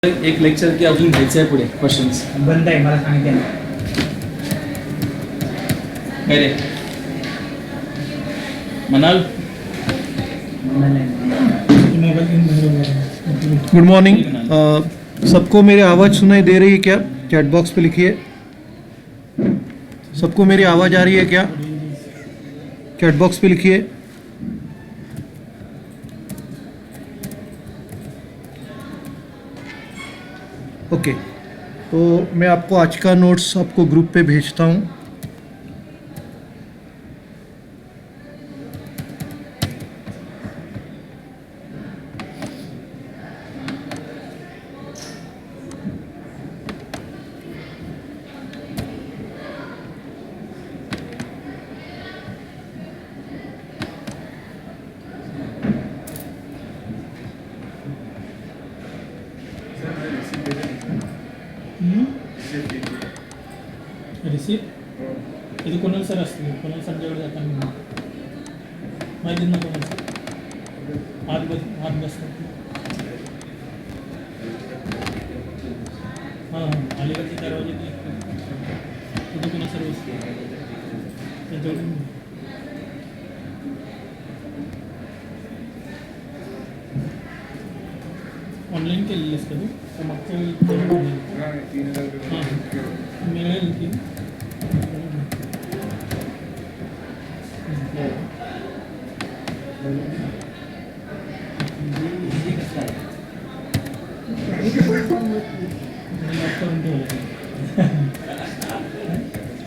एक लेक्चर की अजून घ्यायचं आहे पुढे क्वेश्चन्स बंद आहे मला सांगितलं काय रे म्हणाल गुड मॉर्निंग सबको मेरी आवाज़ सुनाई दे रही है क्या? चैट बॉक्स पे लिखिए। सबको मेरी आवाज़ आ रही है क्या? चैट बॉक्स पे लिखिए। ओके तो मैं आपको आज का नोट्स आपको ग्रुप पे भेजता हूँ। रिसिप्ट ఇది కొన్నాళ్ళు సార్ వస్తుంది కొన్నాళ్ళు సండే కూడా చెప్పండి మరి నిన్న కొన్నాళ్ళు సార్ ఆరు బస్ अलीगढ़ दरवाजे की खुद को सर्विस ऑनलाइन केलेली असतं तर मागच्या मिळेल की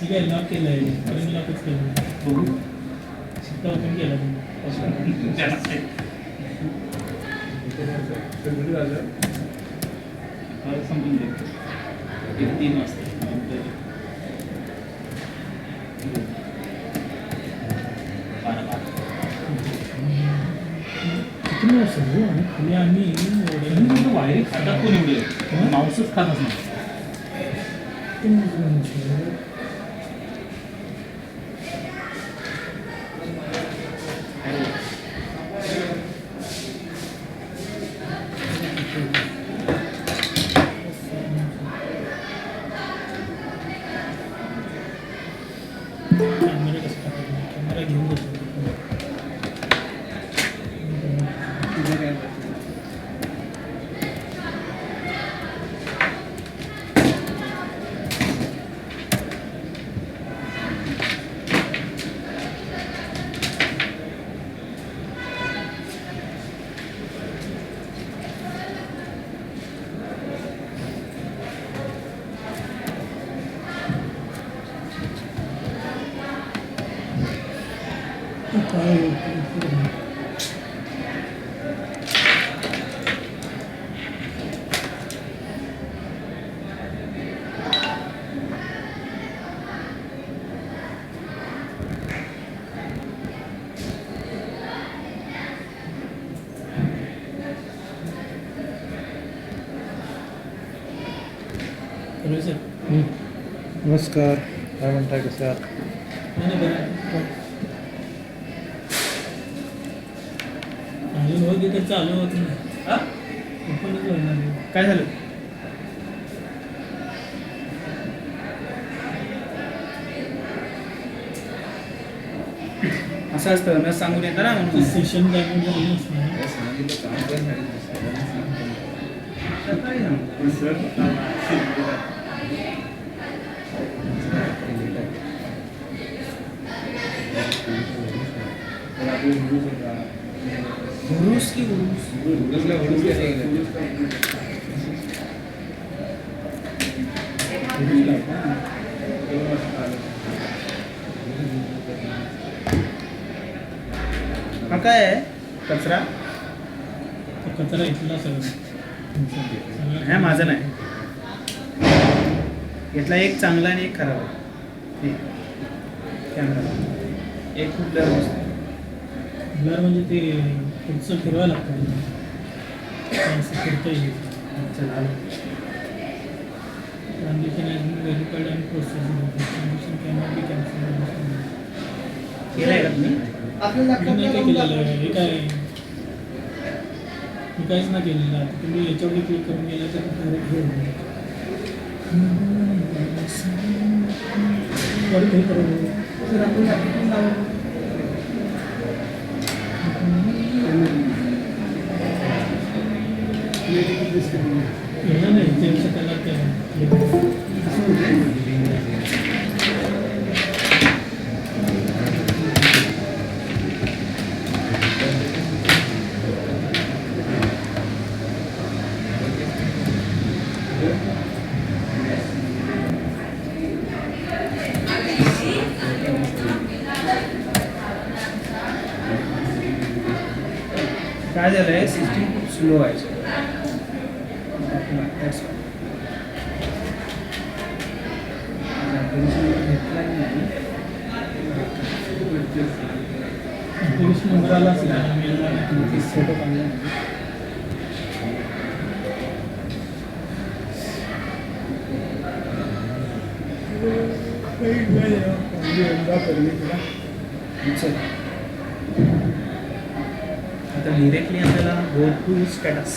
ठीक आहे लॉक केलं आहे पण लॉकच केलं बघू शिक्का ओपन केला समजून घे 3 वाजता किती असेल आणि आम्ही वायरिंग खातात कोण एवढे माऊसच खातच नाही कॅमेरा घेऊन बसतो नमस्कार, काय म्हणताय, कसे आहात? चालू होत नाही काय झालं असं असतं मी सांगून येतं ना म्हणून सेशन उरूस की उरूस हा काय आहे कचरा कचरा इथला सगळं हा माझं नाही यातला एक चांगला आणि एक खराब आहे कॅमेरा एक खूप ब्लर असतो ब्लर म्हणजे ते पुढचं फिरवायला लागतं फिरता येईल ट्रान्झॅक्शन व्हेरिफाईड आणि processing transaction cannot be cancel केलं आहे का तुम्ही काय केलेलं आहे हे काय मी काहीच नाही केलेलं आता तुम्ही याच्यावर क्लिक करून गेला तर direct हे होईल. परत हे करू. सर आपण ॲप्लिकेशन लावू. येणार नाही त्यापेक्षा त्याला ते काय झालं आहे सिस्टीम खूप स्लो आहे sir. That's why. Application number आला असेल ना मेलला नाही फोटो काढला चल. आता डिरेक्टली आपल्याला गो टू स्टॅटस.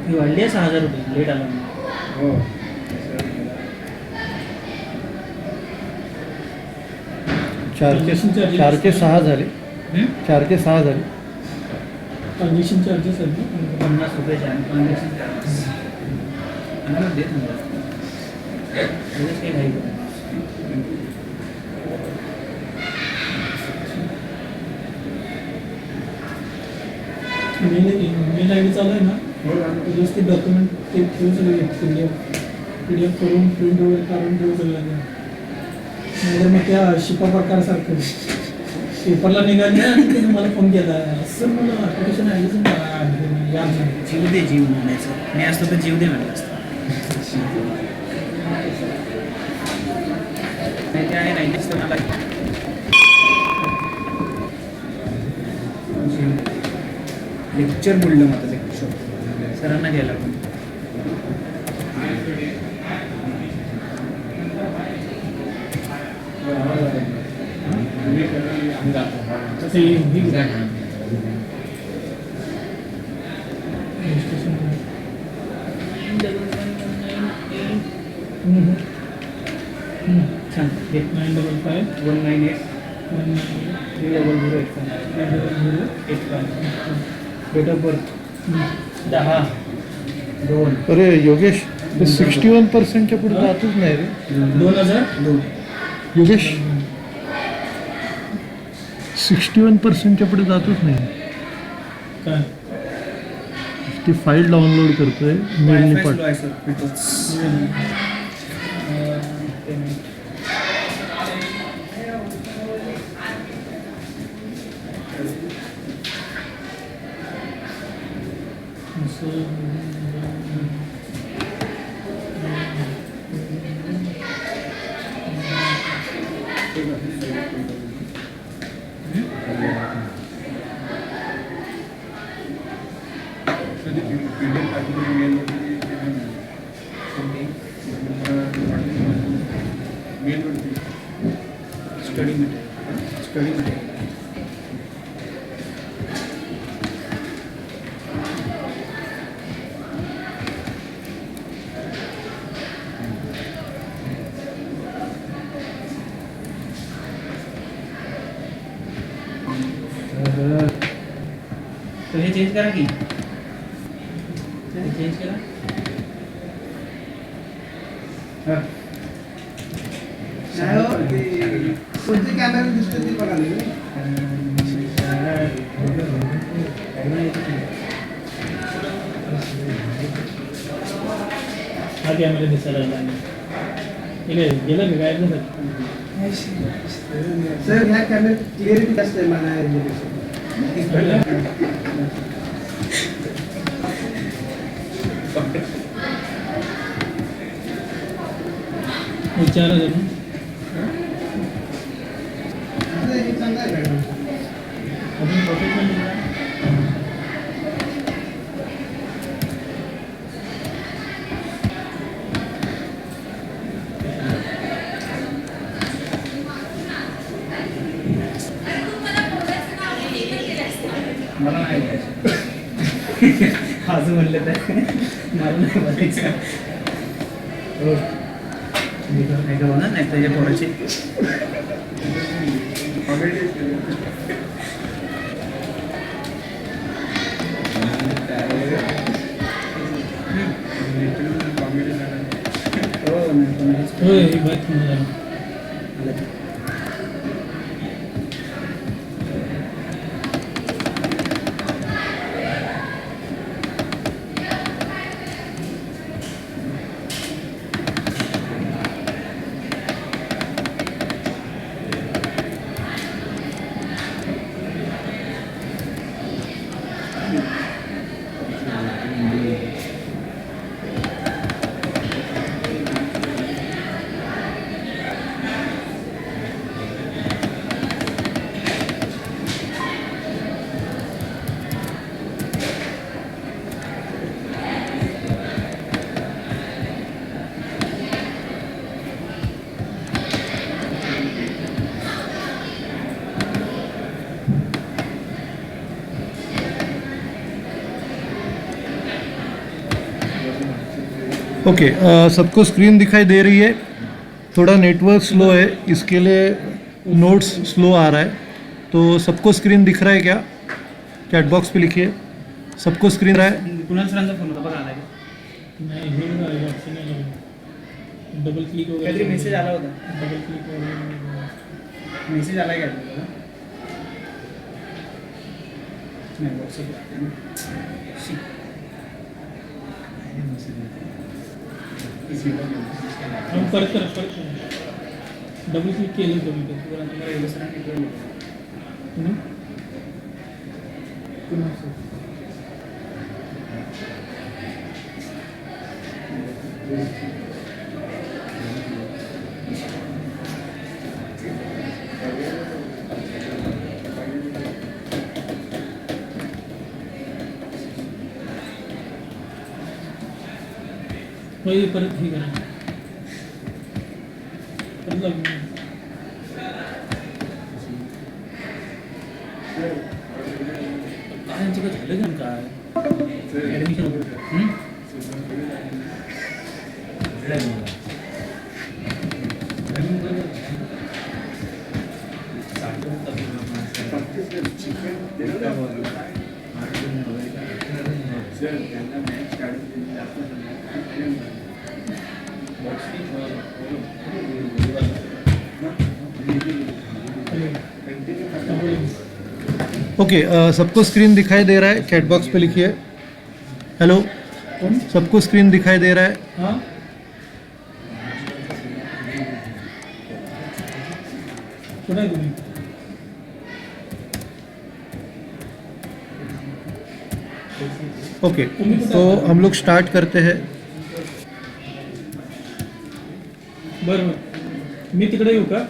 ही वाढली आहे 6,000 रुपये लेट आला म्हणून. चारचे सहा झाले. 4 ते 6 झाले. ट्रान्झॅक्शन चार्जेस आहेत ना 50 रुपये ट्रान्झॅक्शन चार्जेस. आम्हाला देत नाही लगेच काही घाई करू. मेल आय डी चालू आहे ना व्यवस्थित डॉक्युमेंट ते ठेवू सगळे पी डी एफ करून प्रिंट वगैरे काढून ठेवू सगळं नाहीतर मग त्या शिपा प्रकारसारखं पेपरला निघाली आणि त्याने मला फोन केला असं मला ॲप्लिकेशन आयडीचं याद नाही. जीव दे जीव म्हणायचं. मी असतो तर जीव दे म्हटलं असतं. नाही ते आहे नाही तेच तर मला लेक्चर बोललं मग आता लेक्चर सरांना घ्यायला पण ते छान. 955 198 198 डेट ऑफ बर्थ 10/2 अरे योगेश ते 61%च्या पुढे जातच नाही रे 2002 योगेश. 61%च्या पुढे जातच नाही. काय ती फाईल डाउनलोड करतोय मेलने वायफाय पाठ. स्लो आहे सर खूपच. पेमेंट स्टडी मटेरियल तो हे चेंज करा की चेंज करा. कोणते कॅमेरा दिसतो ते बघा हा कॅमेरा दिसायला लागला. गेलं का गायब झालं. सर ह्या कॅमेरा क्लिअरिटी जास्त आहे मला विचारा जरा हे चांगलं आहे मॅडम. अजून प्रोफेशनल निघाला. मला नाही बोलायचं. अजून म्हणलं तर मला नाही बोलायचं. हो नाही का होणार नाही त्याच्या पोराची. हो नाही होय ही बात मला ओके सबको स्क्रीन दिखाई दे रही है. थोड़ा नेटवर्क स्लो है, इसके लिए नोट्स स्लो आ रहा है. तो सबको स्क्रीन दिख रहा है क्या? चैट बॉक्स पे लिखिए. सबको स्क्रीन रहा है. कुणाल सरांचा फोन होता बघा आला की. नाही हे नाही ऑप्शन नाही डबल क्लिक वगैरे काहीतरी मेसेज आला होता. डबल क्लिक वगैरे मेसेज आला का तुला? नाही व्हॉट्सअपला. हम परत डबल क्लिक केलं तुम्ही तुम्हाला एवढं सरांनी कळलं. पुन्हा सर परत हे करा परत लागून काय यांचं काय झालं का काय ॲडमिशन ओके सबको स्क्रीन दिखाई दे रहा है. चैट बॉक्स पे लिखिए. हेलो, सबको स्क्रीन दिखाई दे रहा है. हां कुठे आहे तुम्ही ओके तो हम लोग स्टार्ट करते हैं. बरं मी तिकडे येऊ का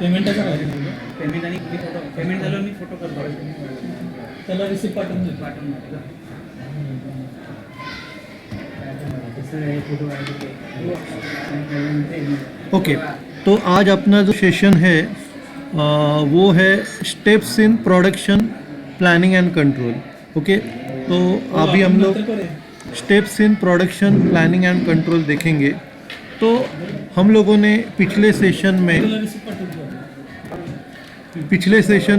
पेमेंटाचा काय पेमेंट आणि मी फोटो पेमेंट झालं मी फोटो करतो. त्याला रिसिप्ट पाठवून देतो ओके तो आज अपना जो सेशन है वो है steps in production planning and control. Okay तो अभी हम लोग steps in production planning and control देखेंगे. तो हम लोगों ने पिछले सेशन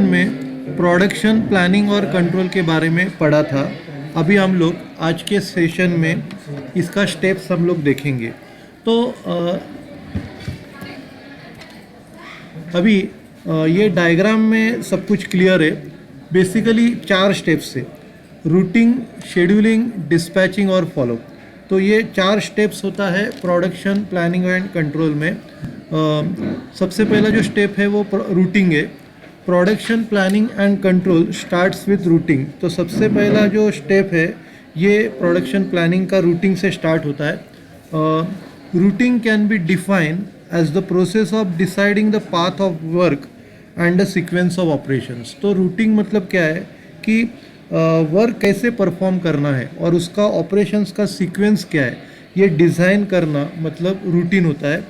में प्रोडक्शन प्लानिंग और कंट्रोल के बारे में पढ़ा था. अभी हम लोग आज के सेशन में इसका स्टेप्स हम लोग देखेंगे. तो अभी ये डायग्राम में सब कुछ क्लियर है. बेसिकली 4 स्टेप्स है: रूटिंग, शेड्यूलिंग, डिस्पैचिंग और फॉलो. तो ये 4 स्टेप्स होता है प्रोडक्शन प्लानिंग एंड कंट्रोल में। सबसे पहला जो स्टेप है वो रूटिंग है। Production planning and control starts with routing. तो सबसे पहला जो स्टेप है ये प्रोडक्शन प्लानिंग का रूटिंग से स्टार्ट होता है। Routing can be define as the process of deciding the path of work and the sequence of operations. तो रूटिंग मतलब क्या है कि वर्क कैसे परफॉर्म करना है और उसका ऑपरेशंस का सीक्वेंस क्या है, ये डिज़ाइन करना मतलब रूटीन होता है।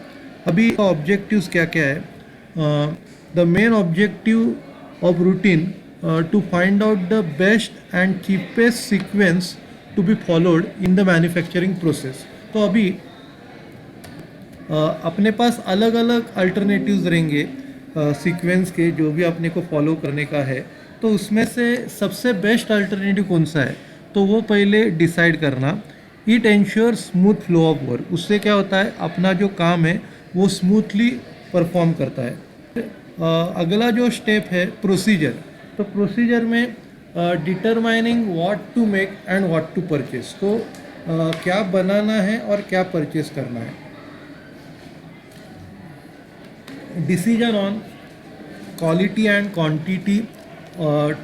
अभी ऑब्जेक्टिव्स क्या क्या है? The main objective of routine to find out the best and cheapest sequence to be followed in the manufacturing process. तो अभी अपने पास अलग अलग अल्टरनेटिव्स रहेंगे सीक्वेंस के, जो भी अपने को फॉलो करने का है। तो उसमें से सबसे बेस्ट अल्टरनेटिव कौन सा है, तो वो पहले डिसाइड करना। It ensure smooth flow of work. उससे क्या होता है, अपना जो काम है वो स्मूथली परफॉर्म करता है। अगला जो स्टेप है प्रोसीजर। तो प्रोसीजर में determining what to make and what to purchase. तो क्या बनाना है और क्या परचेस करना है। Decision on quality and quantity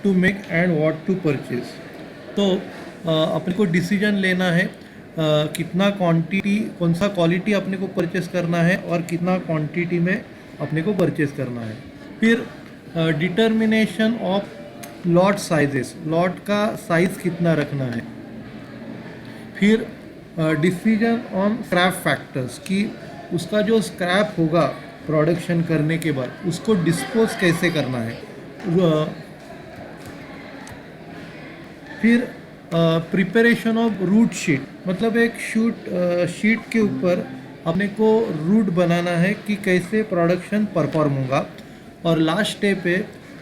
to make and what to purchase. तो अपने को डिसीजन लेना है कितना क्वांटिटी, कौन सा क्वालिटी अपने को परचेस करना है और कितना क्वांटिटी में अपने को परचेस करना है। फिर determination of lot sizes, lot का साइज़ कितना रखना है। फिर डिसीजन ऑन स्क्रैप फैक्टर्स, कि उसका जो स्क्रैप होगा प्रोडक्शन करने के बाद उसको डिस्पोज कैसे करना है। फिर प्रिपरेशन ऑफ रूट शीट, मतलब एक शीट के ऊपर अपने को रूट बनाना है कि कैसे प्रोडक्शन परफॉर्म होगा। और लास्ट स्टेप है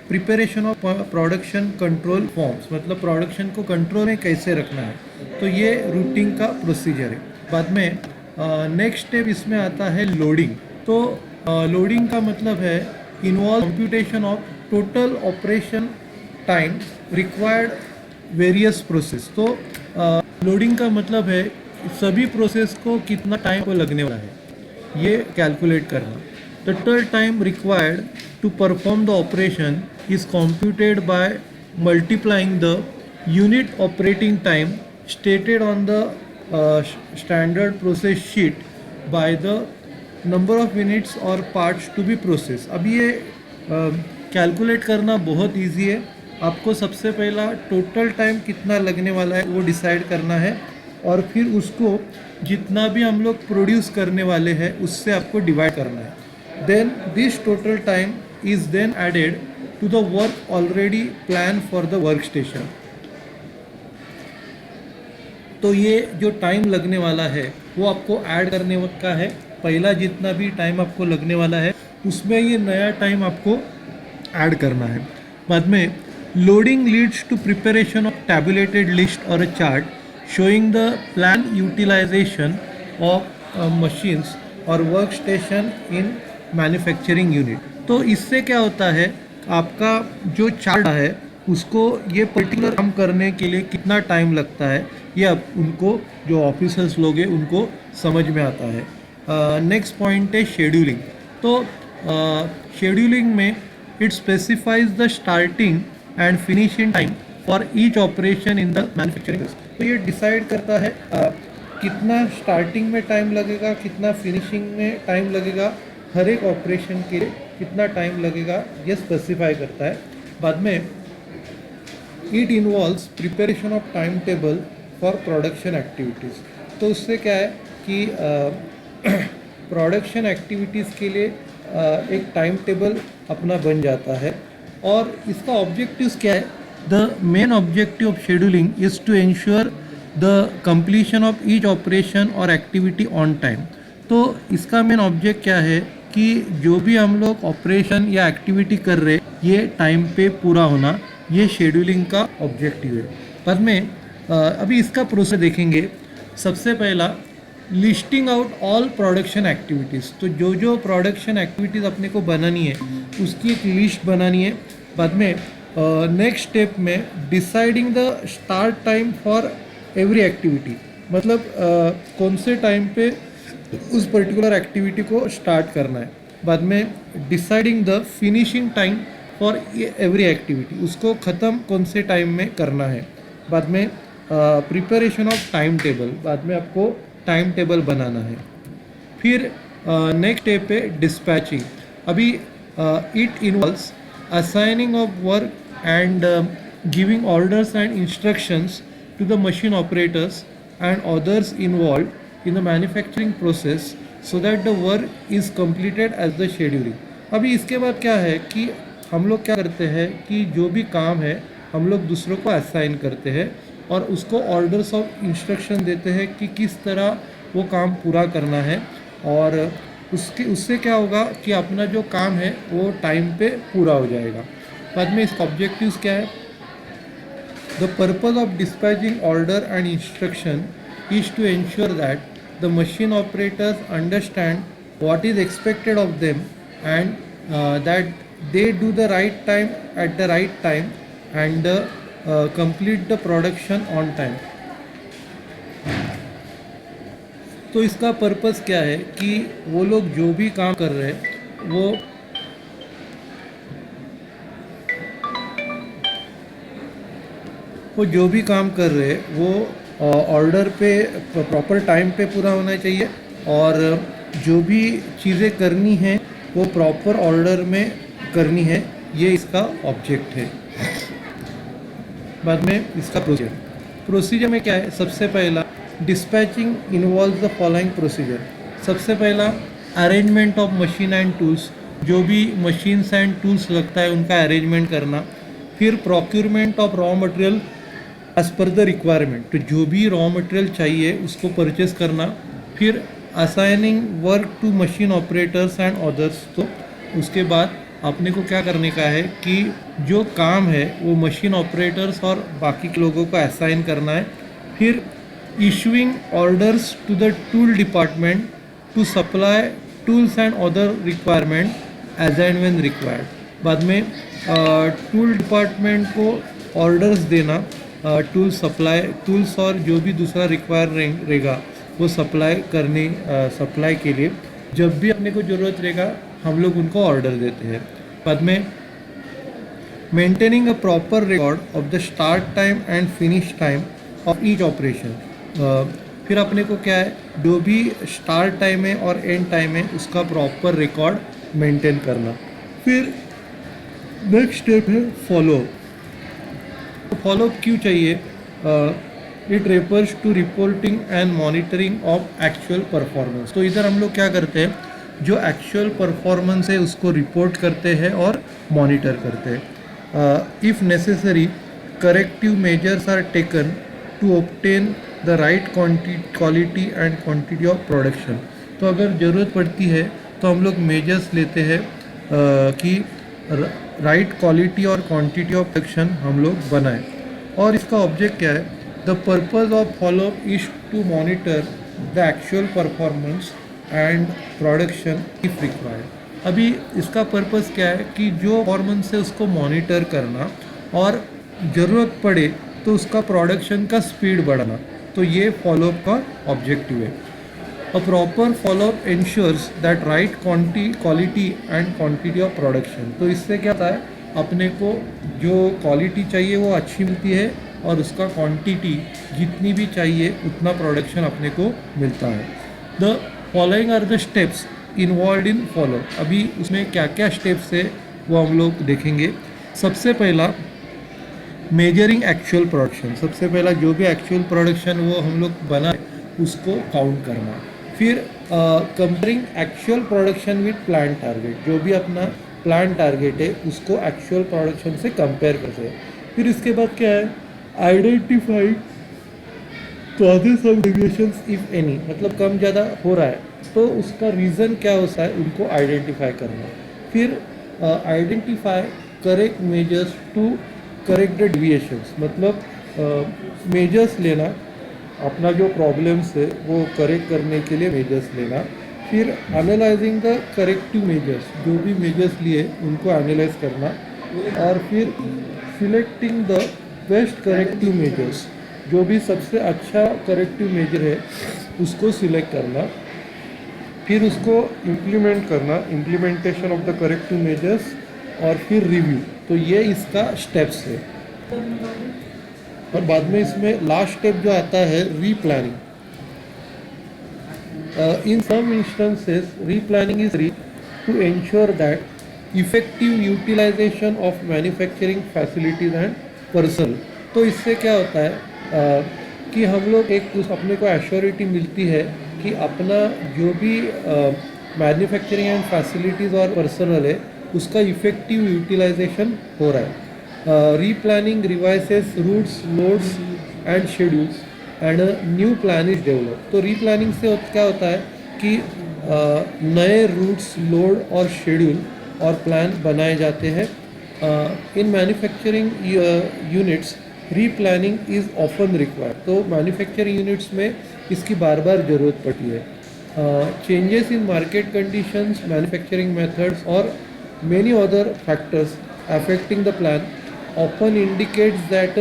preparation of production control forms, मतलब प्रोडक्शन को कंट्रोल में कैसे रखना है। तो ये रूटिंग का प्रोसीजर है। बाद में नेक्स्ट स्टेप इसमें आता है लोडिंग। तो लोडिंग का मतलब है involve computation of total operation time required various process. तो लोडिंग का मतलब है सभी प्रोसेस को कितना टाइम को लगने वाला है, ये कैलकुलेट करना। Total time required to perform the operation is computed by multiplying the unit operating time stated on the standard process sheet by the number of units और पार्ट्स टू बी प्रोसेस। अब ये calculate करना बहुत easy है। आपको सबसे पहला total time कितना लगने वाला है वो डिसाइड करना है और फिर उसको जितना भी हम लोग प्रोड्यूस करने वाले हैं उससे आपको डिवाइड करना है। Then this total time is then added to the work already plan for the work station. तो ये जो टाइम लगने वाला है वो आपको ऐड करने का है। पहला जितना भी टाइम आपको लगने वाला है उसमें ये नया टाइम आपको ऐड करना है। बाद में loading leads to preparation of tabulated list और a chart showing the planned utilization of machines और work station in manufacturing unit. तो इससे क्या होता है, आपका जो चार्ट है उसको ये पर्टिकुलर काम करने के लिए कितना टाइम लगता है ये अब उनको जो ऑफिसर्स लोग हैं उनको समझ में आता है। नेक्स्ट पॉइंट है शेड्यूलिंग। तो शेड्यूलिंग में it specifies the starting end finishing time for each operation in the manufacturing. तो ये डिसाइड करता है कितना स्टार्टिंग में टाइम लगेगा, कितना फिनिशिंग में टाइम लगेगा, हर एक ऑपरेशन के लिए कितना टाइम लगेगा ये स्पेसिफाई करता है। बाद में it involves preparation of time table for production activities. तो उससे क्या है कि प्रोडक्शन एक्टिविटीज़ के लिए एक टाइम टेबल अपना बन जाता है। और इसका ऑब्जेक्टिव्स क्या है, The main objective of scheduling is to ensure the completion of each operation or activity on time। तो इसका मेन ऑब्जेक्ट क्या है कि जो भी हम लोग ऑपरेशन या एक्टिविटी कर रहे ये टाइम पे पूरा होना, ये शेड्यूलिंग का ऑब्जेक्टिव है। बाद में अभी इसका प्रोसेस देखेंगे। सबसे पहला listing out all production activities. तो जो जो प्रोडक्शन एक्टिविटीज़ अपने को बनानी है उसकी एक लिस्ट बनानी है। बाद में नेक्स्ट स्टेप में deciding the start time for every activity. मतलब कौन से टाइम पे उस पर्टिकुलर एक्टिविटी को स्टार्ट करना है। बाद में deciding the finishing time for every activity, उसको ख़त्म कौन से टाइम में करना है। बाद में प्रिपरेशन ऑफ टाइम टेबल, बाद में आपको टाइम टेबल बनाना है। फिर नेक्स्ट स्टेप है डिस्पैचिंग। अभी it involves assigning of work end giving orders end instructions to the machine operators and others involved in the manufacturing process so that the work is completed as the scheduling। अभी इसके बाद क्या है कि हम लोग क्या करते हैं कि जो भी काम है हम लोग दूसरों को असाइन करते हैं और उसको ऑर्डर्स ऑफ इंस्ट्रक्शन देते हैं कि किस तरह वो काम पूरा करना है, और उससे क्या होगा कि अपना जो काम है वो टाइम पे पूरा हो जाएगा। बाद में इसका ऑब्जेक्टिव्स क्या है। The purpose of dispatching order and instruction is to ensure that the machine operators understand what is expected of them and that they do the right time at the right time and complete the production on time। तो इसका purpose क्या है कि वो लोग जो भी काम कर रहे हैं वो जो भी काम कर रहे हैं वो ऑर्डर पे प्रॉपर टाइम पे पूरा होना चाहिए, और जो भी चीज़ें करनी है वो प्रॉपर ऑर्डर में करनी है। ये इसका ऑब्जेक्ट है। बाद में इसका प्रोसीजर में क्या है। सबसे पहला dispatching involve the following procedure. सबसे पहला arrangement of machine end tools, जो भी मशीन्स एंड टूल्स लगता है उनका अरेंजमेंट करना। फिर procurement of raw material age per the requirement, तो जो भी रॉ मटेरियल चाहिए उसको परचेस करना। फिर assigning work to machine operators and others, तो उसके बाद अपने को क्या करने का है कि जो काम है वो मशीन ऑपरेटर्स और बाकी के लोगों को असाइन करना है। फिर issuing orders to the tool department to supply tools and other requirement as and when required. बाद में टूल डिपार्टमेंट को ऑर्डर्स देना, टूल सप्लाई, टूल्स और जो भी दूसरा रिक्वायर रहेगा वो सप्लाई के लिए जब भी अपने को ज़रूरत रहेगा हम लोग उनको ऑर्डर देते हैं। बाद में maintaining a proper record of the start time end finish time of each operation. फिर अपने को क्या है, जो भी स्टार्ट टाइम है और एंड टाइम है उसका प्रॉपर रिकॉर्ड मेंटेन करना। फिर नेक्स्ट स्टेप है फॉलोअप। तो फॉलोअप क्यों चाहिए। It refers to reporting and monitoring of actual performance. तो इधर हम लोग क्या करते हैं, जो एक्चुअल परफॉर्मेंस है उसको रिपोर्ट करते हैं और मॉनिटर करते हैं। If necessary corrective measures are taken to obtain the right quality and quantity of production. तो अगर ज़रूरत पड़ती है तो हम लोग मेजर्स लेते हैं कि राइट क्वालिटी और क्वांटिटी ऑफ प्रोडक्शन हम लोग बनाएं। और इसका ऑब्जेक्ट क्या है, the purpose of follow up is to monitor the actual performance and production if required. अभी इसका पर्पज़ क्या है कि जो परफॉर्मेंस है उसको मॉनिटर करना और ज़रूरत पड़े तो उसका प्रोडक्शन का स्पीड बढ़ाना। तो ये फॉलोअप का ऑब्जेक्टिव है। A proper follow up ensures that right quality and quantity of production. तो इससे क्या होता है, अपने को जो क्वालिटी चाहिए वो अच्छी मिलती है और उसका क्वांटिटी जितनी भी चाहिए उतना प्रोडक्शन अपने को मिलता है। The following are the steps involve in follow up. अभी उसमें क्या क्या स्टेप्स है वो हम लोग देखेंगे। सबसे पहला मेजरिंग एक्चुअल प्रोडक्शन। सबसे पहला जो भी एक्चुअल प्रोडक्शन वो हम लोग बनाए उसको काउंट करना। फिर कंपेयरिंग एक्चुअल प्रोडक्शन विद प्लान टारगेट, जो भी अपना प्लान टारगेट है उसको एक्चुअल प्रोडक्शन से कंपेयर करते हैं। फिर इसके बाद क्या है, identify causes of deviations if any, मतलब कम ज़्यादा हो रहा है तो उसका रीज़न क्या होता है उनको आइडेंटिफाई करना। फिर identify correct measures to correct the deviations, मतलब मेजर्स लेना, अपना जो प्रॉब्लम्स है वो करेक्ट करने के लिए मेजर्स लेना। फिर एनालाइजिंग द करेक्टिव मेजर्स, जो भी मेजर्स लिए उनको एनालाइज करना। और फिर selecting the best corrective measures, जो भी सबसे अच्छा करेक्टिव मेजर है उसको सिलेक्ट करना, फिर उसको इम्प्लीमेंट करना, implementation of the corrective measures, और फिर रिव्यू। तो ये इसका स्टेप्स है। और बाद में इसमें लास्ट स्टेप जो आता है replanning. In some instances, replanning is to ensure that effective utilization of manufacturing facilities and personnel। तो इससे क्या होता है कि हम लोग अपने को एश्योरिटी मिलती है कि अपना जो भी मैन्युफैक्चरिंग एंड फैसिलिटीज़ और पर्सनल है उसका इफेक्टिव यूटिलाइजेशन हो रहा है। Replanning revises routes, loads and schedules and new plan is develop. तो रीप्लानिंग से क्या होता है कि नए रूट्स, लोड और शेड्यूल और प्लान बनाए जाते हैं। In manufacturing units replanning is often required. तो मैन्युफैक्चरिंग यूनिट्स में इसकी बार बार ज़रूरत पड़ती है। Changes in market conditions, manufacturing methods और many other factors affecting the plan often indicates that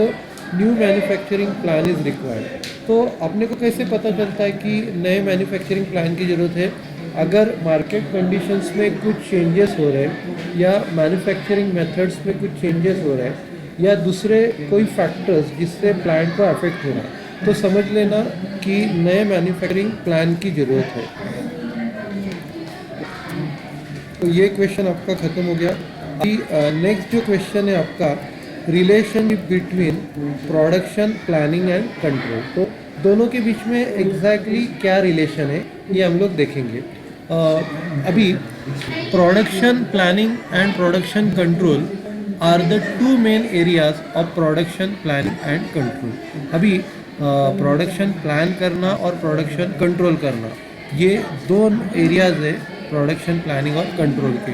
new manufacturing plan is required. तो अपने को कैसे पता चलता है कि नए मैन्युफैक्चरिंग प्लान की ज़रूरत है? अगर मार्केट कंडीशंस में कुछ चेंजेस हो रहे हैं या मैन्युफैक्चरिंग मेथड्स में कुछ चेंजेस हो रहे हैं या दूसरे कोई फैक्टर्स जिससे प्लान को अफेक्ट हो रहा है, तो समझ लेना कि नए मैन्युफैक्चरिंग प्लान की ज़रूरत है। तो ये क्वेश्चन आपका ख़त्म हो गया। अभी नेक्स्ट जो क्वेश्चन है आपका relationship between production, planning and control. तो दोनों के बीच में एग्जैक्टली क्या रिलेशन है ये हम लोग देखेंगे। अभी production, planning and production control are the two main areas of production, planning and control. अभी प्रोडक्शन प्लान करना और प्रोडक्शन कंट्रोल करना, ये दो एरियाज है प्रोडक्शन, प्लानिंग और कंट्रोल के।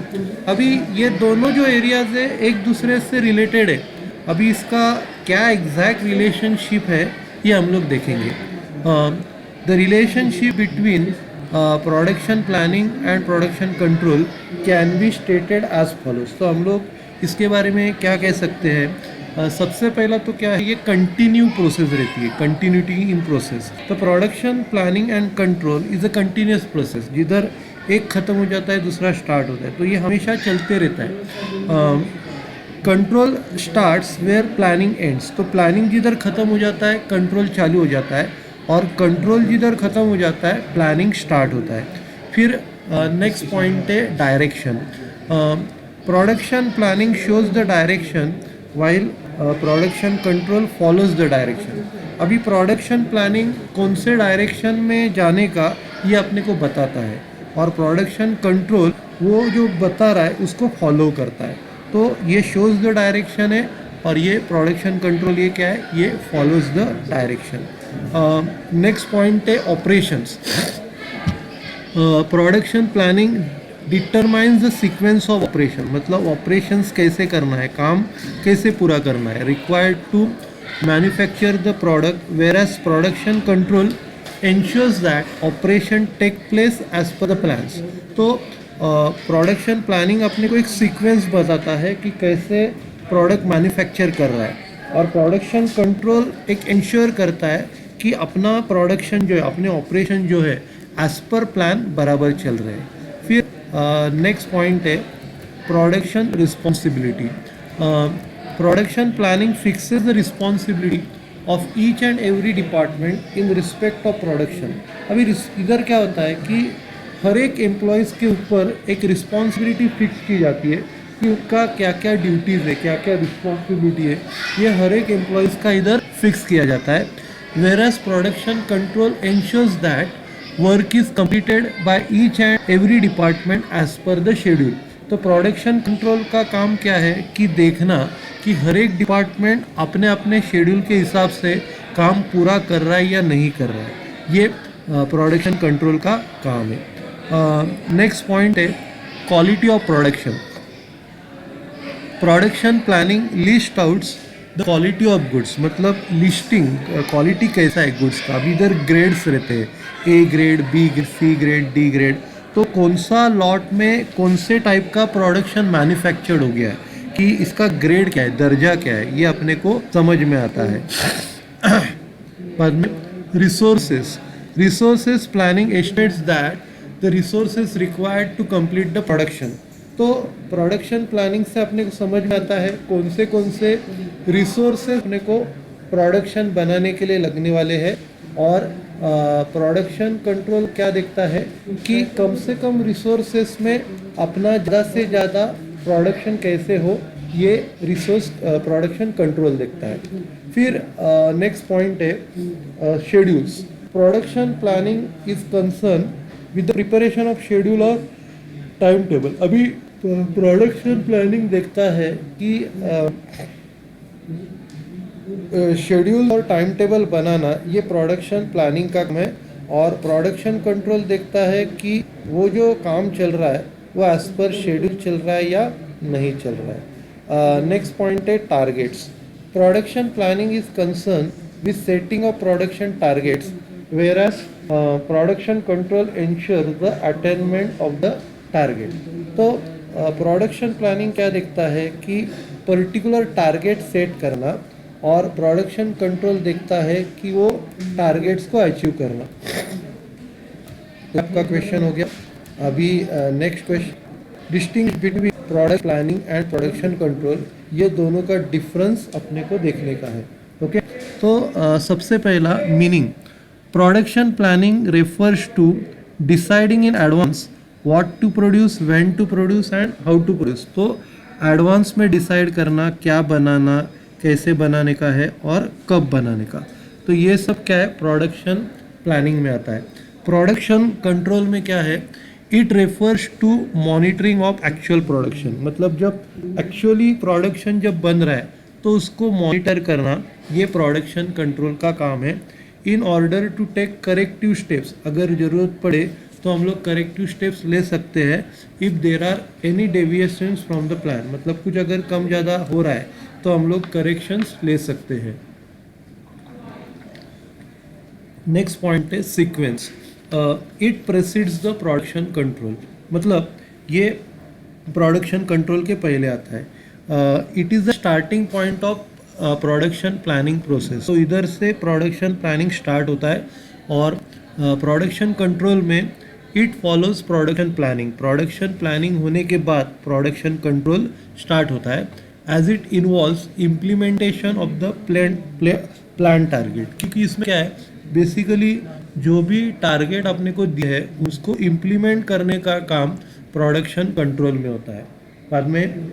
अभी ये दोनों जो एरियाज है एक दूसरे से रिलेटेड है। अभी इसका क्या एग्जैक्ट रिलेशनशिप है ये हम लोग देखेंगे। The relationship between production planning and production control can be stated as follows. तो हम लोग इसके बारे में क्या कह सकते हैं? सबसे पहला तो क्या है, ये कंटिन्यू प्रोसेस रहती है, कंटिन्यूटी इन प्रोसेस। तो production, planning and control is a continuous process, जिधर एक ख़त्म हो जाता है दूसरा स्टार्ट होता है, तो ये हमेशा चलते रहता है। Control starts where planning ends. तो प्लानिंग जिधर ख़त्म हो जाता है कंट्रोल चालू हो जाता है, और कंट्रोल जिधर ख़त्म हो जाता है प्लानिंग स्टार्ट होता है। फिर नेक्स्ट पॉइंट है direction. Production planning shows the direction while production control follows the direction. अभी प्रोडक्शन प्लानिंग कौन से डायरेक्शन में जाने का ये अपने को बताता है, और प्रोडक्शन कंट्रोल वो जो बता रहा है उसको फॉलो करता है। तो ये शोज द डायरेक्शन है, और ये प्रोडक्शन कंट्रोल ये क्या है, ये follows the direction. Next point है operations. Production planning determines the sequence of operation. मतलब ऑपरेशंस कैसे करना है, काम कैसे पूरा करना है, required to manufacture the product, whereas production control ensures that operation take place as per the plans। तो प्रोडक्शन प्लानिंग अपने को एक सीक्वेंस बताता है कि कैसे प्रोडक्ट मैन्युफैक्चर कर रहा है, और प्रोडक्शन कंट्रोल एक इंश्योर करता है कि अपना प्रोडक्शन जो है, अपने ऑपरेशन जो है एज पर प्लान बराबर चल रहे हैं। फिर नेक्स्ट पॉइंट है production responsibility. Production planning fixes the responsibility of each and every department in respect of production. अभी इधर क्या होता है कि हर एक एम्प्लॉयज़ के ऊपर एक रिस्पॉन्सिबिलिटी फिक्स की जाती है कि उनका क्या क्या ड्यूटीज़ है, क्या क्या रिस्पॉन्सिबिलिटी है, ये हर एक एम्प्लॉयज़ का इधर फिक्स किया जाता है। Whereas production control ensures that work is completed by each and every department as per the schedule. तो प्रोडक्शन कंट्रोल का काम क्या है कि देखना कि हर एक डिपार्टमेंट अपने अपने शेड्यूल के हिसाब से काम पूरा कर रहा है या नहीं कर रहा है, ये प्रोडक्शन कंट्रोल का काम है। नेक्स्ट पॉइंट है quality of production. Production planning list outs the quality of goods. मतलब लिस्टिंग क्वालिटी कैसा है गुड्स का। अभी इधर ग्रेड्स रहते हैं, A grade, B grade, C grade, D grade. तो कौन सा लॉट में कौन से टाइप का प्रोडक्शन मैन्युफैक्चर्ड हो गया है, कि इसका ग्रेड क्या है, दर्जा क्या है, ये अपने को समझ में आता है। बाद में resources planning estimates that the resources required to complete the production. तो प्रोडक्शन प्लानिंग से अपने को समझ में आता है कौन से रिसोर्सेस अपने को प्रोडक्शन बनाने के लिए लगने वाले हैं, और प्रोडक्शन कंट्रोल क्या देखता है कि कम से कम रिसोर्सेस में अपना ज़्यादा से ज़्यादा प्रोडक्शन कैसे हो, ये रिसोर्स प्रोडक्शन कंट्रोल देखता है। फिर नेक्स्ट पॉइंट है schedules. Production planning is concern with the preparation of schedule और टाइम टेबल। अभी प्रोडक्शन प्लानिंग देखता है कि शेड्यूल और टाइम टेबल बनाना ये प्रोडक्शन प्लानिंग का काम है, और प्रोडक्शन कंट्रोल देखता है कि वो जो काम चल रहा है वो एज पर शेड्यूल चल रहा है या नहीं चल रहा है। नेक्स्ट पॉइंट है targets. Production planning is concern with setting of production targets, whereas production control ensures the attainment of the target. तो प्रोडक्शन प्लानिंग क्या देखता है कि पर्टिकुलर टारगेट सेट करना, और प्रोडक्शन कंट्रोल देखता है कि वो टारगेट्स को अचीव करना। आपका क्वेश्चन हो गया। अभी next question, distinguish between product planning and production control, ये दोनों का डिफरेंस अपने को देखने का है। ओके, तो सबसे पहला meaning, production planning refers to deciding in advance what to produce, when to produce and how to produce. तो एडवांस में डिसाइड करना क्या बनाना, कैसे बनाने का है और कब बनाने का। तो ये सब क्या है, प्रोडक्शन प्लानिंग में आता है। प्रोडक्शन कंट्रोल में क्या है, it refers to monitoring of actual production. मतलब जब एक्चुअली प्रोडक्शन जब बन रहा है तो उसको मॉनिटर करना, ये प्रोडक्शन कंट्रोल का काम है। In order to take corrective steps, अगर ज़रूरत पड़े तो हम लोग करेक्टिव स्टेप्स ले सकते हैं। If there are any deviations from the plan, मतलब कुछ अगर कम ज़्यादा हो रहा है तो हम लोग करेक्शंस ले सकते हैं। नेक्स्ट पॉइंट है sequence. It precedes the production control, मतलब ये प्रोडक्शन कंट्रोल के पहले आता है। It is the starting point of production planning process. तो इधर से प्रोडक्शन प्लानिंग स्टार्ट होता है, और प्रोडक्शन कंट्रोल में it follows production planning. Production planning होने के बाद प्रोडक्शन कंट्रोल स्टार्ट होता है, as it involves implementation of the plan target. क्योंकि इसमें क्या है, बेसिकली जो भी टारगेट आपने को दिया है उसको इम्प्लीमेंट करने का काम प्रोडक्शन कंट्रोल में होता है। बाद में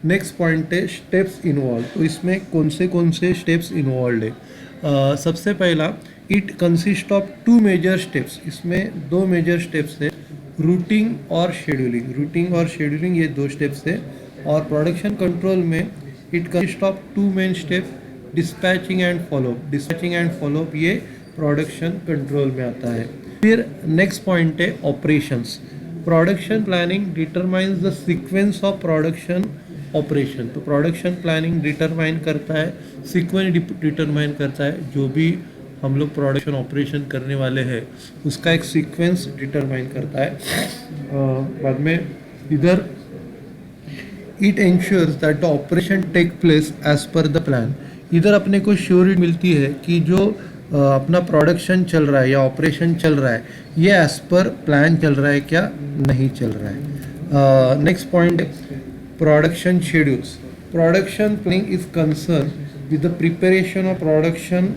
नेक्स्ट पॉइंट है स्टेप्स इन्वॉल्व। तो इसमें कौन से स्टेप्स इन्वॉल्व है। सबसे पहला, it consist of 2 major steps. इसमें 2 मेजर स्टेप्स है, रूटिंग और शेड्यूलिंग। रूटिंग और शेड्यूलिंग ये 2 स्टेप्स है। और प्रोडक्शन कंट्रोल में it consist of 2 main steps, dispatching and follow up. Dispatching and follow up ये प्रोडक्शन कंट्रोल में आता है। फिर नेक्स्ट पॉइंट है operations. Production planning determines the sequence of production operation. तो प्रोडक्शन प्लानिंग डिटरमाइन करता है, सीक्वेंस डिटरमाइन करता है, जो भी हम लोग प्रोडक्शन ऑपरेशन करने वाले हैं उसका एक सीक्वेंस डिटरमाइन करता है। बाद में इधर it ensures that the operation take place as per the plan. इधर अपने को श्योरिटी मिलती है कि जो अपना प्रोडक्शन चल रहा है या ऑपरेशन चल रहा है ये एज पर प्लान चल रहा है क्या नहीं चल रहा है। Next point, production schedules. Production planning is concern with the preparation of production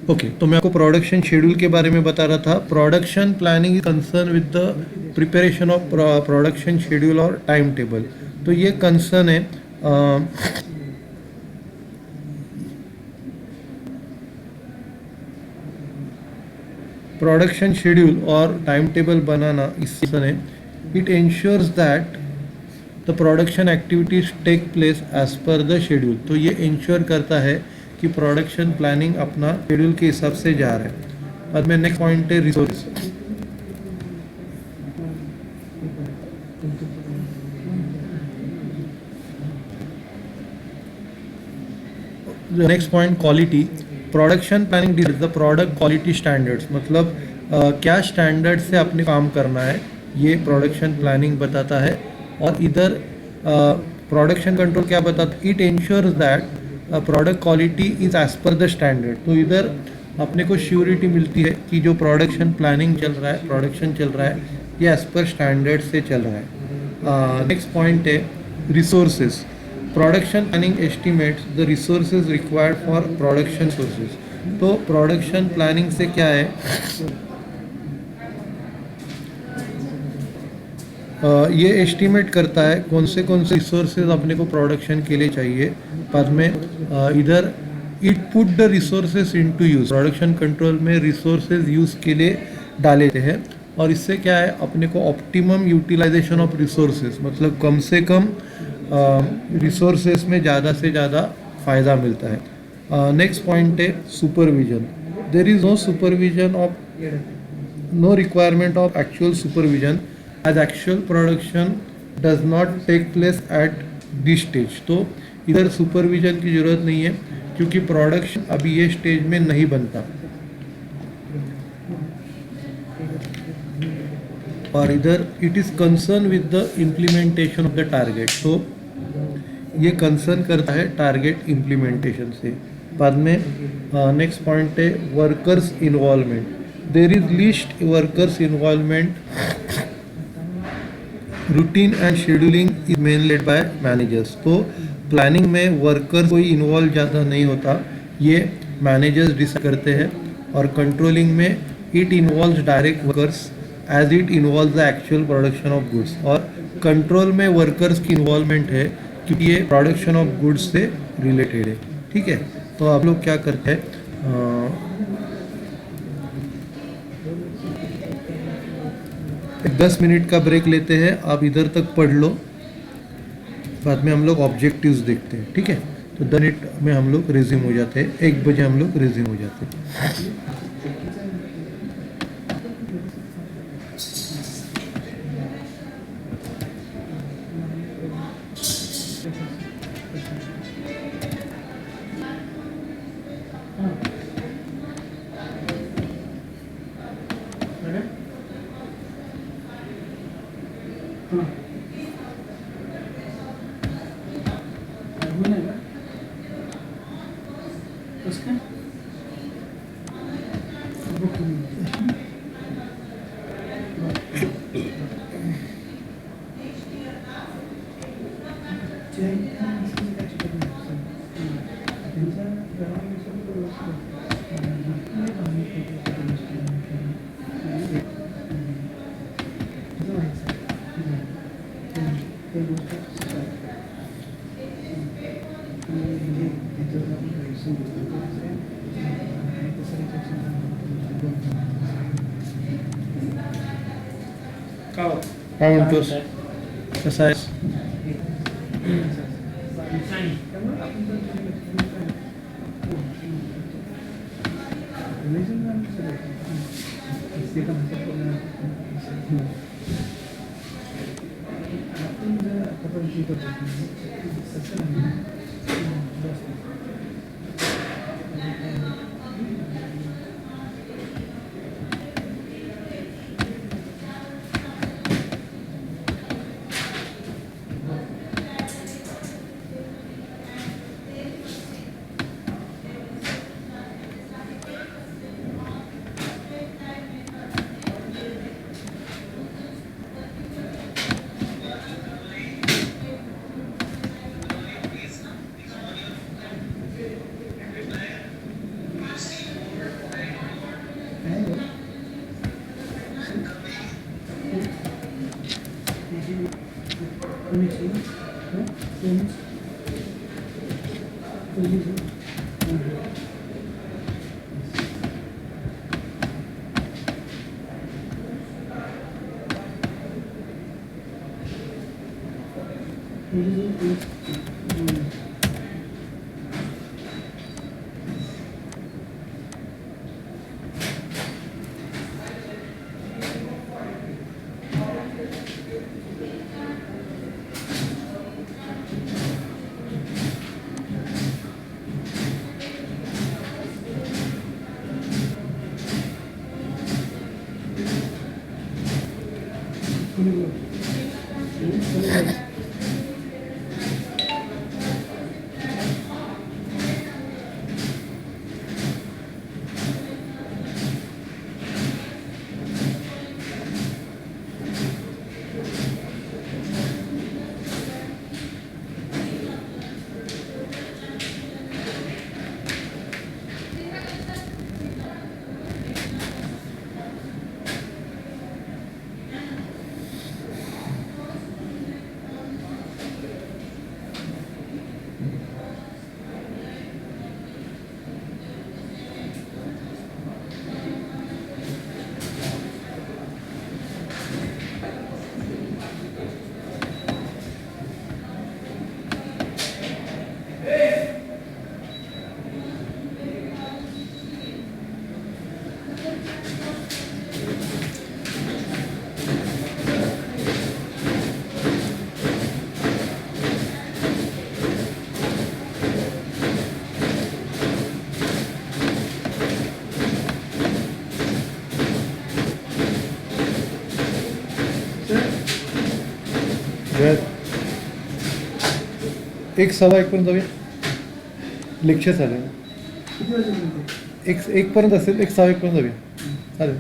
okay तो मैं आपको प्रोडक्शन शेड्यूल के बारे में बता रहा था। Production planning is concern with the preparation of production schedule और टाइम टेबल। तो ये कंसर्न है प्रोडक्शन शेड्यूल और टाइम टेबल बनाना, इससे है it ensures that the production activities take place as per the schedule. तो ये इंश्योर करता है कि प्रोडक्शन प्लानिंग अपना शेड्यूल के हिसाब से जा रहा है। बाद में नेक्स्ट पॉइंट है resource. Next point quality. Production planning the product quality standards, मतलब क्या स्टैंडर्ड से अपने काम करना है ये प्रोडक्शन प्लानिंग बताता है. और इधर प्रोडक्शन कंट्रोल क्या बताता है, it ensures that product quality is as per the standard. तो इधर अपने को श्योरिटी मिलती है कि जो प्रोडक्शन प्लानिंग चल रहा है, प्रोडक्शन चल रहा है, ये एज पर स्टैंडर्ड से चल रहा है. नेक्स्ट पॉइंट है resources. Production planning estimates the resources required for production sources. तो प्रोडक्शन प्लानिंग से क्या है, ये एस्टिमेट करता है कौन से रिसोर्सेज अपने को प्रोडक्शन के लिए चाहिए. बाद में इधर it put the resources into use. Production control में रिसोर्सेज यूज़ के लिए डाले हैं. और इससे क्या है, अपने को ऑप्टिमम यूटिलाइजेशन ऑफ रिसोर्सेज, मतलब कम से कम रिसोर्सेज में ज़्यादा से ज़्यादा फ़ायदा मिलता है. नेक्स्ट पॉइंट है supervision. There is no supervision of, no requirement of actual supervision as actual production does not take place at this stage. तो इधर सुपरविजन की ज़रूरत नहीं है क्योंकि प्रोडक्शन अभी ये स्टेज में नहीं बनता. और इधर it is concern with the implementation of the target. तो ये कंसर्न करता है टारगेट इम्प्लीमेंटेशन से. बाद में नेक्स्ट पॉइंट है workers involvement. There is least workers involvement. Routine and scheduling is main led by managers. तो प्लानिंग में वर्कर कोई इन्वॉल्व ज़्यादा नहीं होता, ये मैनेजर्स डिसाइड करते हैं. और कंट्रोलिंग में it involves direct workers as it involves the actual production of goods. और कंट्रोल में वर्कर्स की इन्वॉल्वमेंट है क्योंकि ये प्रोडक्शन ऑफ गुड्स से रिलेटेड है. ठीक है, तो आप लोग क्या करते हैं, 10 मिनट का ब्रेक लेते हैं. आप इधर तक पढ़ लो, बाद में हम लोग ऑब्जेक्टिव्स देखते हैं. ठीक है, तो 10 मिनट में हम लोग रिज्यूम हो जाते हैं. 1 बजे हम लोग रिज्यूम हो जाते हैं. काय म्हणतोस, कसा आहेस? एक सवा एक पर्यंत जाऊया लेक्चर चालेल किती वाजेपर्यंत? एक पर्यंत असेल एक सहा एक पर्यंत जाऊया चालेल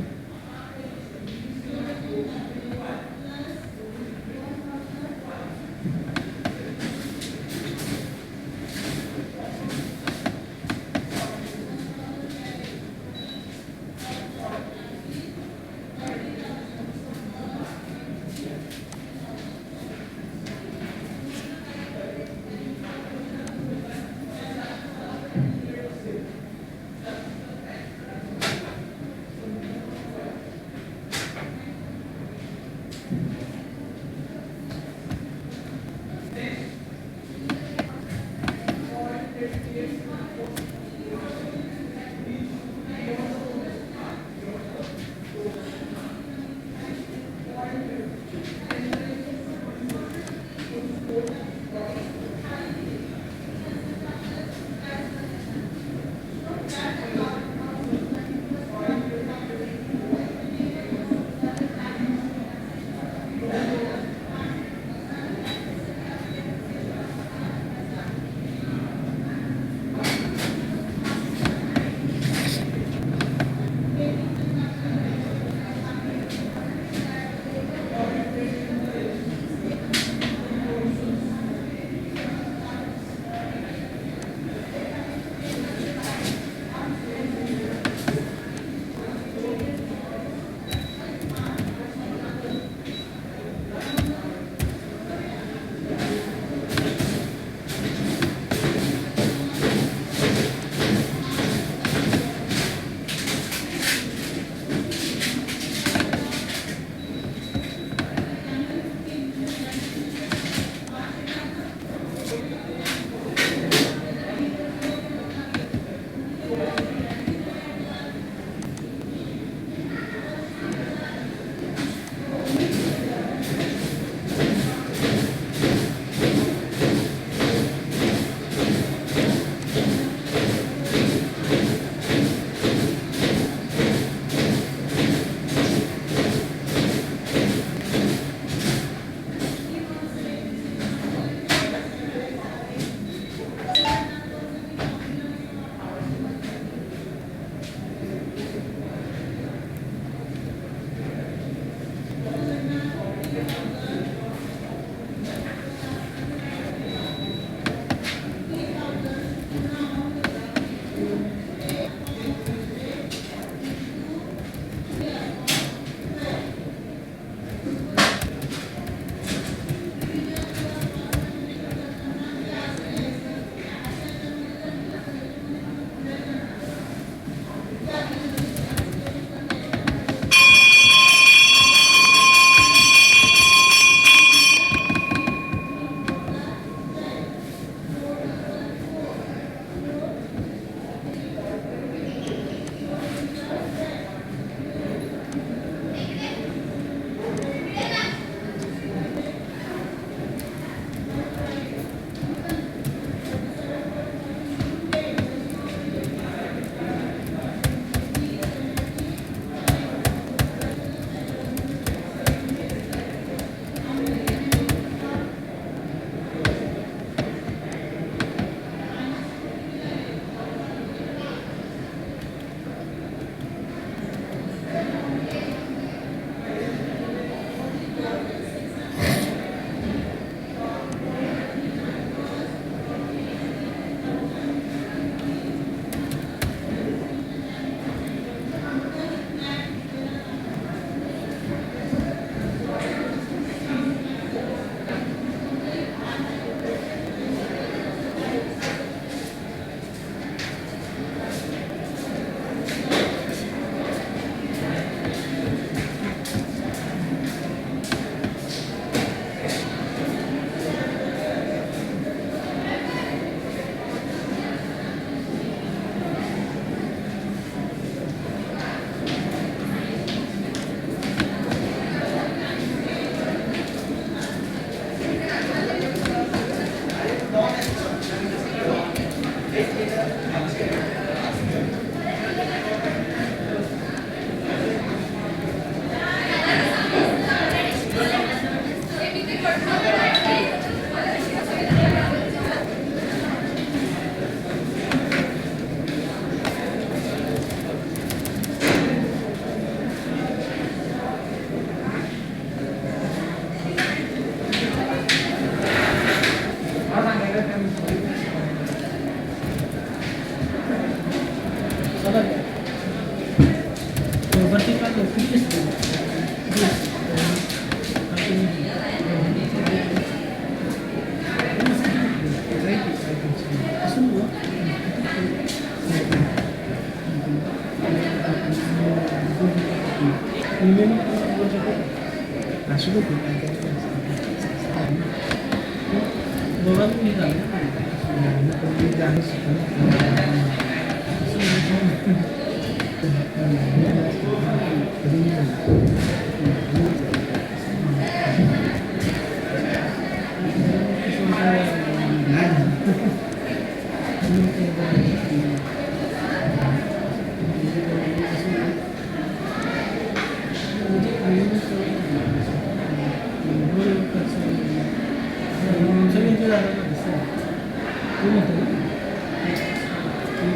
वरती का किती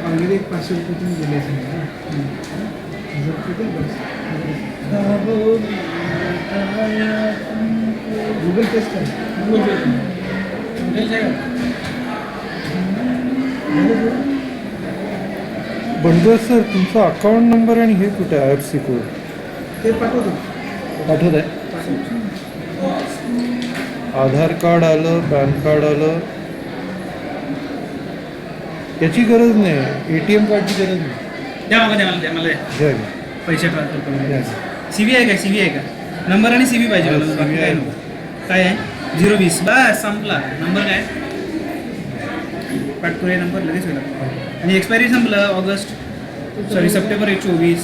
ऑलरेडी 500 रुपये तुम्ही दिले असेल गूगल पेच करा. बंडू सर तुमचा अकाउंट नंबर आणि हे कुठे आहे IFSC कोड ते पाठवतो. पाठवत आहे. आधार कार्ड आलं, पॅन कार्ड आलं, याची गरज नाही, ATM कार्डची गरज नाही. द्या मला द्या. घ्या पैसे ट्रान्सफर करून घ्या. CV आहे का CV आहे का नंबर आणि CV पाहिजे मला बाकी काय नको. काय आहे 020 बस संपला. नंबर काय पाठ करूया नंबर लगेच होईल. आणि एक्सपायरी संपलं सप्टेंबर 24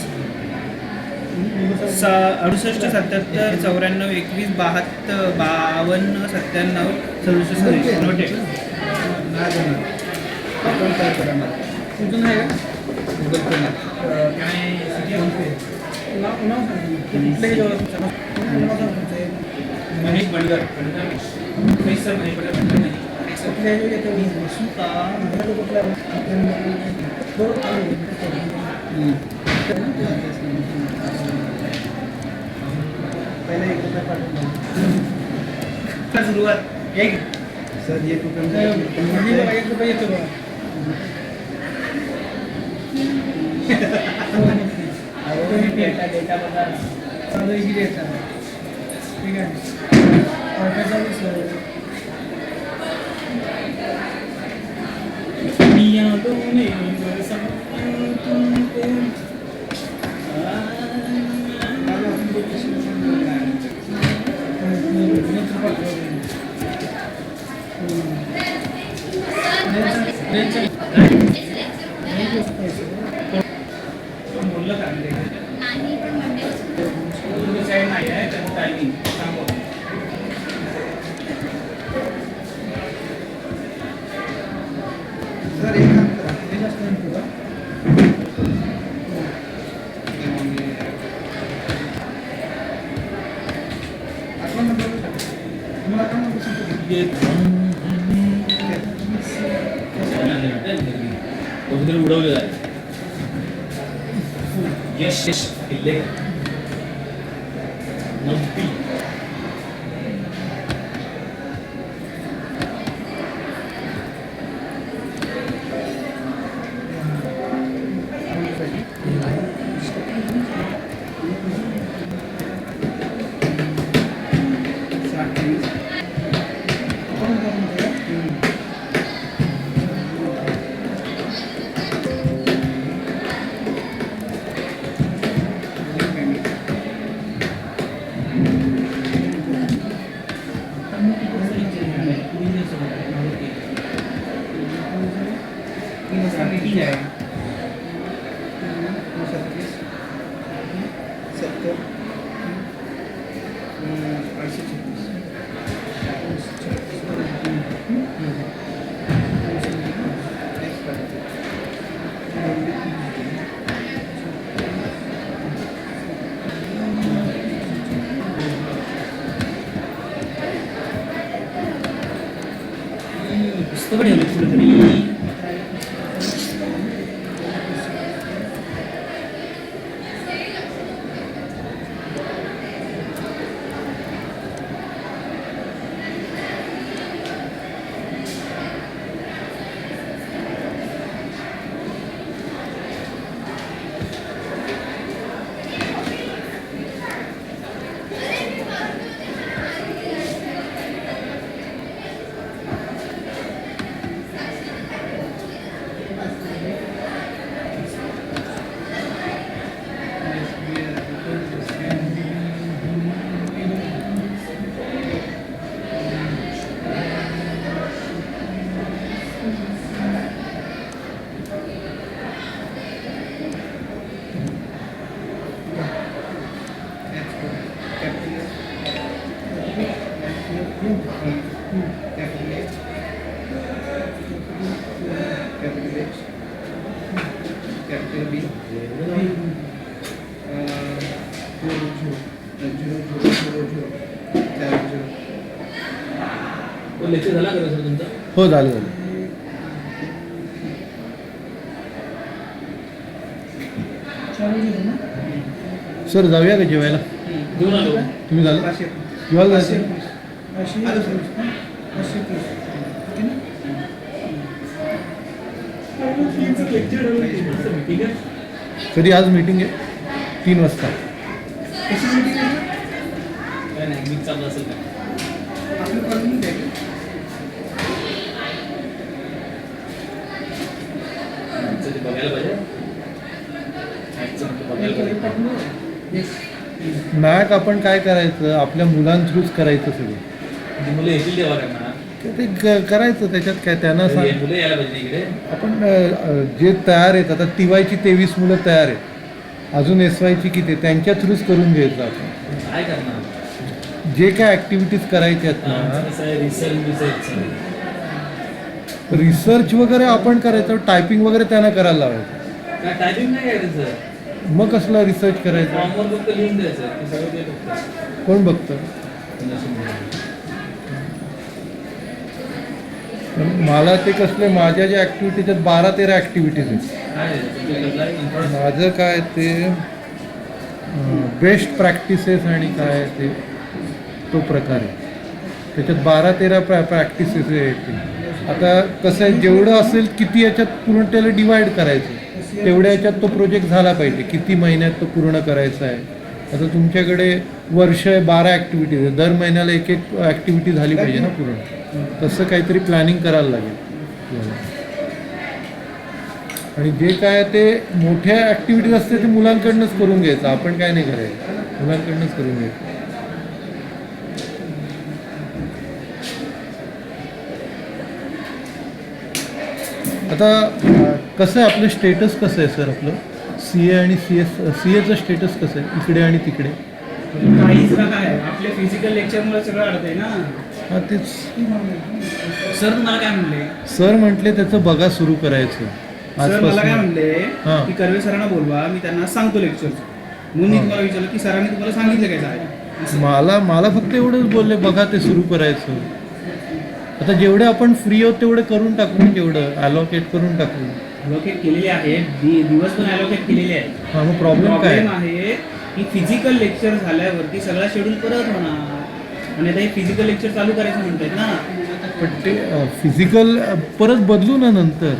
68 77 94 21 72 52 97 67 नोटेड. तुमचं नाही का गूगल पे महेश बंडगर महेश सर महेश बंडगर पहिले 1 रुपया पाठवतो. सुरुवात एक सर 1 रुपया 1 रुपये येतो बघा. डेटा बघा ठीक आहे. बोललं का नाही आहे त्याचं टायमिंग सांगू. सर एक काम करा. अकाउंट नंबर तुम्हाला अकाउंट नंबर सांगतो. उडवलेलं आहे. यश किल्ले 90 मीटिंग आहे. 70 836. पुस्तकं ठेवली कुठेतरी. बी 0 लेक्चर झाला का सर तुमचा? हो झालं झालं. सर जाऊया का जेवायला? घेऊन आलो. तुम्ही झालं 500 जेवायला जायचं? 500 ठीक आहे. कधी आज मीटिंग आहे 3 वाजता. कशी मीटिंग आहे काय नाही मिक्स चालू असेल का? आपल्या कॉलेजमध्ये आहे का? आमचं ते बघायला पाहिजे. आमचं बघायला पाहिजे. नायक आपण काय करायचं, आपल्या मुलांथ्रूच करायचं सगळं. ती मुलं येतील तेव्हा करणार. ते करायचं, त्याच्यात काय त्यांना सांग. मुलं यायला पाहिजे इकडे. आपण जे तयार आहेत, आता TYची 23 मुलं तयार आहेत, अजून SYची किती, त्यांच्या थ्रूच करून घ्यायचं आपण. काय करणार? जे काय ॲक्टिव्हिटीज करायच्या आहेत ना, कसं आहे रिसर्च रिसर्च वगैरे आपण करायचं, टायपिंग वगैरे त्यांना करायला लावायचं. काय टायपिंग नाही काय त्याचं. मग कसला रिसर्च करायचा? फॉर्मवर फक्त लिहून द्यायचं ते सगळं ते बघतात. कोण बघतं? पण मला ते कसले, माझ्या ज्या ॲक्टिव्हिटीज आहेत 12-13 ॲक्टिव्हिटीज आहेत. काय आहे? तुमच्याकडलं आहे information? माझं काय ते बेस्ट प्रॅक्टिसेस आणि काय ते तो प्रकार आहे. त्याच्यात 12-13 प्रॅक्टिसेस येतील. आता कसं आहे, जेवढं असेल किती याच्यात पूर्ण त्याला डिवाईड करायचं, तेवढ्या याच्यात तो प्रोजेक्ट झाला पाहिजे. किती महिन्यात तो पूर्ण करायचा आहे. आता तुमच्याकडे वर्ष आहे, 12 ॲक्टिव्हिटीज आहे, दर महिन्याला एक ॲक्टिव्हिटी झाली पाहिजे ना पूर्ण. तसं काहीतरी प्लॅनिंग करायला लागेल. आणि जे काय ते मोठ्या ॲक्टिव्हिटीज असते ते मुलांकडनंच करून घ्यायचं, आपण काय नाही करायचं, मुलांकडनंच करून घ्यायचं. आता कसं आहे आपलं स्टेटस कसं आहे सर, आपलं CA आणि CAचं स्टेटस कसं आहे इकडे आणि तिकडे? काहीच ना काय आपल्या फिजिकल लेक्चरमुळे सगळं अडतंय ना. हां तेच सर तुम्हाला काय म्हणले? सर म्हटले त्याचं बघा सुरू करायचं सर मला काय म्हणले हां. की कर्वे सरांना बोलवा, मी त्यांना सांगतो लेक्चरचं. म्हणून मी तुम्हाला विचारलं की सरांनी तुम्हाला सांगितलं काय काय. मला फक्त एवढंच बोलले, बघा ते सुरू करायचं. आता जेवढे आपण फ्री आहोत तेवढे करून टाकू ना, जेवढं ॲलोकेट करून टाकू. अलोकेट केलेले आहेत, दिवस पण अलोकेट केलेले आहेत. हां, मग प्रॉब्लेम काय? आहे की फिजिकल लेक्चर झाल्यावरती सगळा शेड्यूल परत होणार. आणि आता हे फिजिकल लेक्चर चालू करायचं म्हणतात ना. पण ते फिजिकल परत बदलू ना नंतर,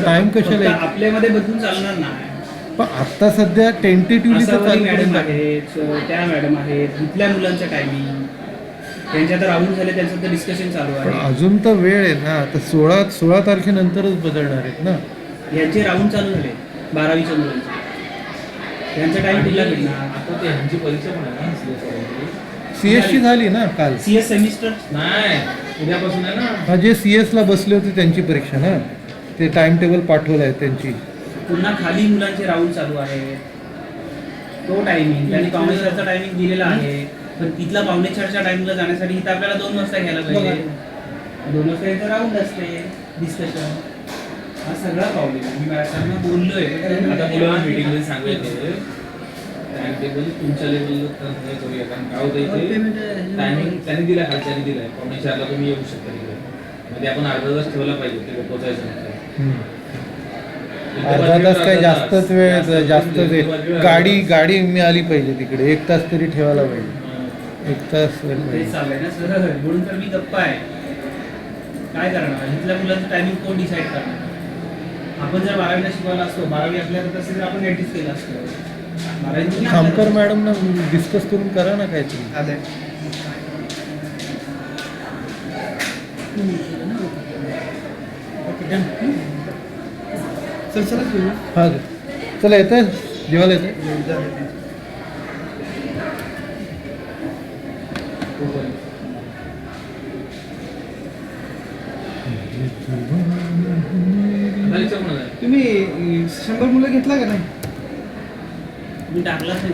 टाइम कशाला फक्त आहे? आपल्यामध्ये बदलून चालणार नाही. पण आता सध्या टेंटेटिव्हली तर आसावरी चालू मॅडम करून आहेत, त्या मॅडम आहेत, इथल्या मुलांचं टायमिंग त्यांच्या तर राहून झाले, त्यांचं तर डिस्कशन चालू पण आहे. अजून तर वेळ आहे ना. आता 16 तारखेनंतरच बदलणार आहेत ना. यांचे राऊंड चालू झाले 12वीच्या मुलांचे. त्यांचं टाइम कुठला भेटणार? आता ते ह्यांची परीक्षा पण आहे ना CS ची झाली ना काल. CS सेमिस्टर नाही उद्यापासून आहे ना. हा, जे CS ला बसले होते त्यांची परीक्षा ना, ते टाइम टेबल पाठवलं आहे त्यांची. पुन्हा खाली मुलांचे राऊंड चालू आहे. तो टायमिंग त्यांनी 5:45चा टायमिंग दिलेला आहे. पण तिथला 5:45च्या टायमिंगला जाण्यासाठी इथं आपल्याला 2 वाजता घ्यायला पाहिजे. 2 वाजता इथं राऊंड असते, डिस्कशन. हा सगळा प्रॉब्लेम आहे. मी मॅडमना बोललोय. आता मुलांना मीटिंगमध्ये सांगायचं टाइम टेबल तुमच्या लेवलला हे करूया. कारण काय होतं इथे टायमिंग त्यांनी दिला, खालच्याने दिलाय 4:45ला तुम्ही येऊ शकता तिकडे. म्हणजे आपण अर्धा तास ठेवला पाहिजे तिकडे पोहोचायचं नंतर. अर्धा तास काय जास्तच वेळ, जास्तच गाडी मिळाली पाहिजे तिकडे. 1 तास तरी ठेवायला पाहिजे. 1 तास तेच चाललंय ना सर. म्हणून तर मी गप्पा आहे. काय करणार? इथल्या मुलांचं टायमिंग कोण डिसाईड करणार? आपण जर 12वीला शिकवायला असतो, 12वी आपल्याला तसे जर आपण ऍडजस्ट केलं असतं. 12वी खामकर मॅडम ना डिस्कस करून करा ना काहीतरी. चला घेऊ. हां चला, येत आहे जेवायला येत आहे. तुम्ही 100 मुलं घेतला का नाही? मी टाकलाच नाही.